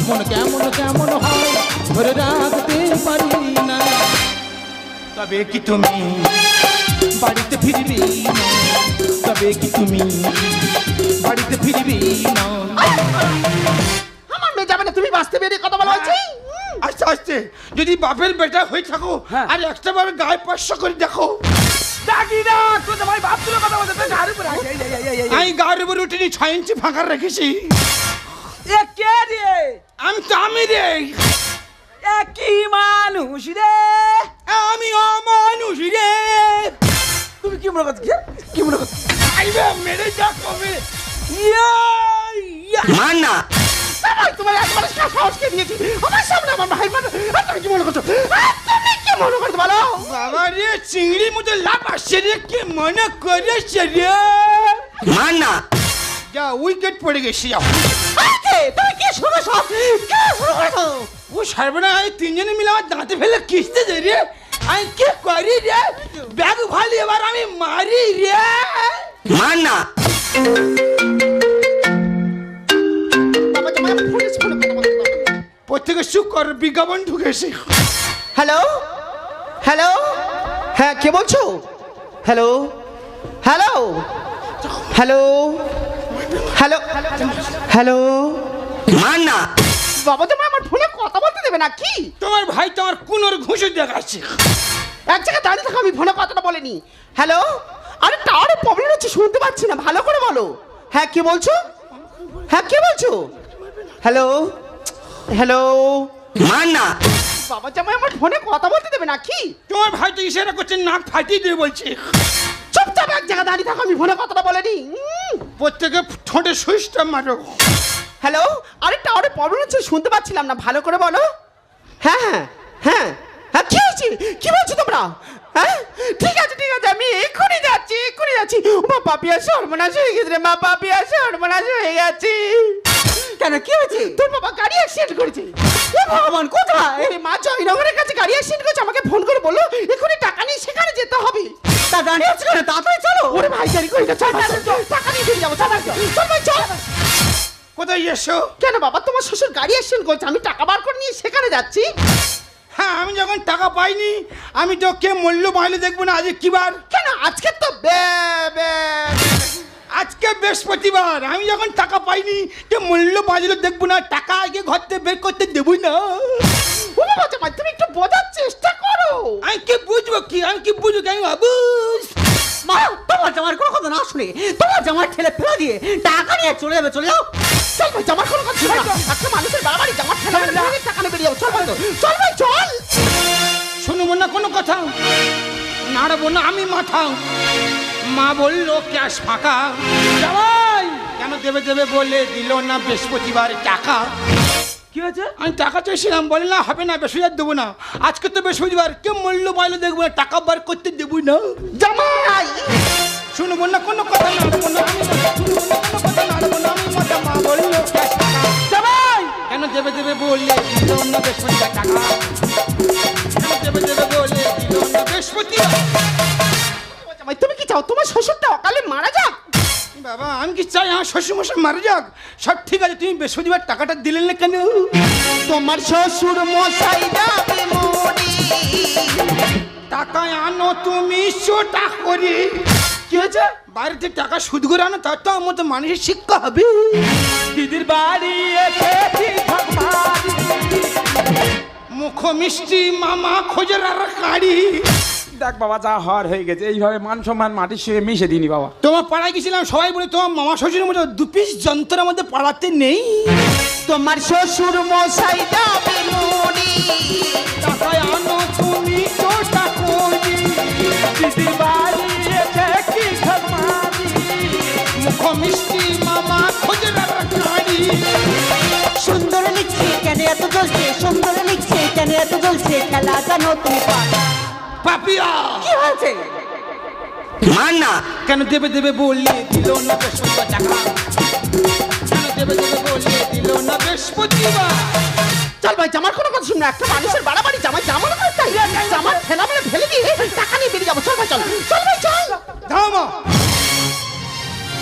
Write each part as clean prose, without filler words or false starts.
মন কেমন কেমন হয় ধরে রাখতে পারি না। তবে কি তুমি বাড়িতে ফিরবি না? তবে কি তুমি বাড়িতে ফিরবি না? আমার মেয়ে যাবে না, তুমি বাঁচতে বেরিয়ে কথা বলা হচ্ছে। আস্তে আস্তে যদি বাপের বেটা হয়ে থাকো আর একটা বার গায়ে 500 করে দেখো। ডাকি না, তোর ভাই বাপ তুলে কথা বলতে গাড়ি উপরে আছে। আমি গায়ের উপর উঠিনি, 6 ইঞ্চি ফাঁকা রেখেছি। এ কে রে? আমি রে, এ কি মানুষ রে? আমি অমানুষ রে। তুমি কি মনে করছো? কি মনে করছো? আইবে মেরে যা কবে মান না। তোমার একবার সাহসকে দিয়েছি আমার সামনে আমার ভাই মানে তুমি কি মনে করছো? তুমি কি মনে করছো বলো? বাবা রে, চিংড়ি মতো লাভ আসছে রে, কি মনে করেছে রে? মান না। যা উইকেট পড়ে গেছি। যাও। তুমি কি শুরু করেছো? কি শুরু করেছো? ও সর্বনা, এই তিনজনে মিলে আমার দাঁতে ফেলে কিস্তে দে রে। আমি কি করি রে? ব্যাগ ভালি এবার আমি মারি রে। মান না। প্রত্যেকে চুপ কর, বিজ্ঞাপন ঢুকেছে। হ্যালো হ্যালো, হ্যাঁ কে বলছো? Hello hello hello hello hello. মান না। বাবা তুমি আমার ফোনে কথা বলতে দেবে না কি? তোমার ভাই তোমার কোনোর ঘুষে দেখাচ্ছে। এক জায়গায় দাঁড়িয়ে থাকো, আমি ফোনে কথাটা বলিনি। হ্যালো, আরে টাওয়ারে প্রবলেম হচ্ছে, শুনতে পাচ্ছি না, ভালো করে বলো। হ্যাঁ কে বলছো? হ্যাঁ কে বলছো? Hello hello. মান না। বাবা জামাই আমার ফোনে কথা বলতে দেবে না কি? তোমার ভাই তো ইশারা করছে, নাক ফাটিয়ে দিয়ে বলছে। চুপচাপ এক জায়গায় দাঁড়িয়ে থাকো, আমি ফোনে কথাটা বলিনি। প্রত্যেকে ঠোঁটে সুইচটা মারো। হ্যালো, আরে টাওয়ারে প্রবলেম হচ্ছে, শুনতে পাচ্ছিলাম না, ভালো করে বলো। হ্যাঁ হ্যাঁ হ্যাঁ হ্যাঁ, কি হয়েছে? কি বলছো তোমরা? হ্যাঁ ঠিক আছে ঠিক আছে, আমি এক্ষুনি যাচ্ছি এক্ষুনি যাচ্ছি। মা পাপিয়া সর্বনাশ হয়ে গেছে রে, মা পাপিয়া সর্বনাশ হয়ে গেছে। কেন কি হয়েছে? তোর বাবা গাড়ি অ্যাক্সিডেন্ট করেছে। ও ভগবান, কোথায়? মা জয়নগরের কাছে গাড়ি অ্যাক্সিডেন্ট করেছে, আমাকে ফোন করে বললো এক্ষুনি টাকা নিয়ে সেখানে যেতে হবে। তা দাঁড়িয়ে আছি কেন? তাড়াতাড়ি চলো। ওরে ভাই গাড়ি কই না, চল টাকা নিয়ে বেরিয়ে যাবো, চল চল ভাই চল। কোথায় এসো? কেন বাবা, তোমার শ্বশুর গাড়ি অ্যাক্সিডেন্ট করেছে, আমি টাকা বার করে নিয়ে সেখানে যাচ্ছি। হ্যাঁ, আমি যখন টাকা পাইনি আমি তো কে মূল্য মাইলে দেখবো না। আজ কি বার? কেন আজকে তো আজকে বৃহস্পতিবার। আমি যখন টাকা পাইনি কে মূল্য বাজলে দেখবো না, টাকা আগে ঘর থেকে বের করতে দেবই না। ও বাবা জামাই, তুমি একটু বোঝার চেষ্টা করো। আমি কি বুঝবো কি? আমি কি বুঝবো কি? আমি ভাবুস মা, তোমার জামার কোনো কথা না শুনে তোমার জামার ঠেলে ফেলে দিয়ে টাকা নিয়ে চলে যাবে, চলে যাও। চল ভাই, জামার কোনো কথা শুনে না, একটা মানুষের বাড়াবাড়ি জামার ঠেলে ফেলে দিয়ে টাকা নিয়ে বেরিয়ে যাবো, চল ভাই চল ভাই চল। শুনবো না কোনো কথা, নাড়বো না আমি মাথা। মা বললো ক্যাশ ফাঁকা। জামাই কেন দেবে দেবে বলে দিল না বৃহস্পতিবার টাকা? কি হয়েছে? আমি টাকা চাইছিলাম, বলে না হবে না, বৃহস্পতিবার দেবো না। আজকে তো বৃহস্পতিবার, কে মূল্য মাইলে দেখবো না, টাকা বার করতে দেবই না। জামাই শুনবো না কোনো কথা, নাড়বো না আমি মাথা। শুনবো না কোনো কথা, নাড়বো না আমি মাথা। মা বললো ক্যাশ টাকা। জামাই কেন দেবে দেবে বলে দিল না বৃহস্পতিবার টাকা? কেন দেবে দেবে বলে দিল না বৃহস্পতিবার? জামাই তুমি কি চাও তোমার শ্বশুরটা অকালে মারা যাক? বাবা আমি কি চাই আমার শ্বশুরমশাই মারা যাক? সব ঠিক আছে, তুমি বৃহস্পতিবার টাকাটা দিলেন না কেন? তোমার শ্বশুর মশাই যাবে মরি। টাকা আনো তুমি সোটা করে। কি হয়েছে? বাড়িতে টাকা সুদ করে আনো, তার তো আমার মতো মানুষের শিক্ষা হবে। দিদির বাড়ি এসেছি ভগবানি। মুখ মিষ্টি মামা খোঁজের আর কাড়ি। দেখ বাবা, যা হওয়ার হয়ে গেছে, এইভাবে মান সম্মান মাটির সঙ্গে মিশে দিনি বাবা। তোমার পাড়ায় গেছিলাম, সবাই বলে তোমার মামা শ্বশুরের মতো 2 পিস যন্ত্র আমাদের পাড়াতে নেই। তোমার শ্বশুর মশাই যাবে মরি। টাকা আনো তুমি সোটা করে। দিদির বাড়ি এসেছি ভগবানি। মুখ মিষ্টি মামা খোঁজের আর কাড়ি। সুন্দর লিখছে কেন এত জ্বলছে, সুন্দর লিখছে কেন এত জ্বলছে, খেলা জানো তুমি পালা। পাপিয়া কি হয়েছে? মান না। কেন দেবে দেবে বললে দিল না বৃহস্পতিবার টাকা? কেন দেবে দেবে বললে দিল না বৃহস্পতিবার? চল ভাই, জামার কোনো কথা শুন না, একটা মানুষের বাড়াবাড়ি জামাই জামার কথা চাই, জামার ঠেলা মেরে ফেলে দিয়ে টাকা নিয়ে বেরিয়ে যাবো, চল ভাই চল চল ভাই চল। থামো।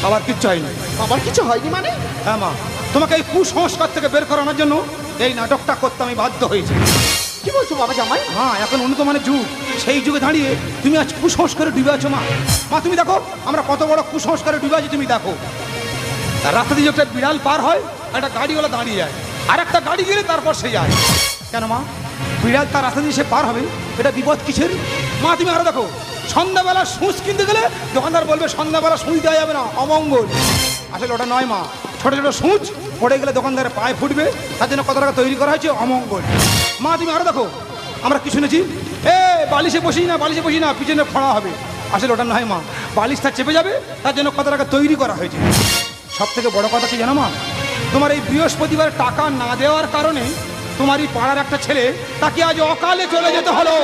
আবার কিচ্ছু হয়নি। আমার কিছু হয়নি মানে? হ্যাঁ মা, তোমাকে এই কুসংস্কার থেকে বের করানোর জন্য এই নাটকটা করতে আমি বাধ্য হয়েছি। কি বলছো বাবা জামাই? মা এখন উন্নত মানের যুগ, সেই যুগে দাঁড়িয়ে তুমি আজ কুসংস্কারে ডুবে আছো মা। মা তুমি দেখো আমরা কত বড় কুসংস্কারে ডুবে আছি, তুমি দেখো। আর রাস্তা দিয়ে একটা বিড়াল পার হয়, একটা গাড়িওয়ালা দাঁড়িয়ে যায়, আর একটা গাড়ি গেলে তারপর সে যায়। কেন মা? বিড়াল তার রাস্তা দিয়ে সে পার হবে, এটা বিপদ কিসের? মা তুমি আরো দেখো, সন্ধ্যাবেলা সুঁচ কিনতে গেলে দোকানদার বলবে সন্ধ্যাবেলা সুঁচ দেওয়া যাবে না, অমঙ্গল। আসলে ওটা নয় মা, ছোট ছোট সুঁচ পড়ে গেলে দোকানদারের পায়ে ফুটবে, তার জন্য কত টাকা তৈরি করা হয়েছে, অমঙ্গল। মা তুমি আরো দেখো, আমরা কি শুনেছি, বালিশে বসি না পিছনে ফোড়া হবে। আসলে ওটা নয় মা, বালিশটা চেপে যাবে, তার জন্য কত টাকা তৈরি করা হয়েছে। সব থেকে বড় কথা কি জানো মা? তোমার এই বৃহস্পতিবার টাকা না দেওয়ার কারণে তোমার এই পাড়ার একটা ছেলে, তাকে আজ অকালে চলে যেতে হলো।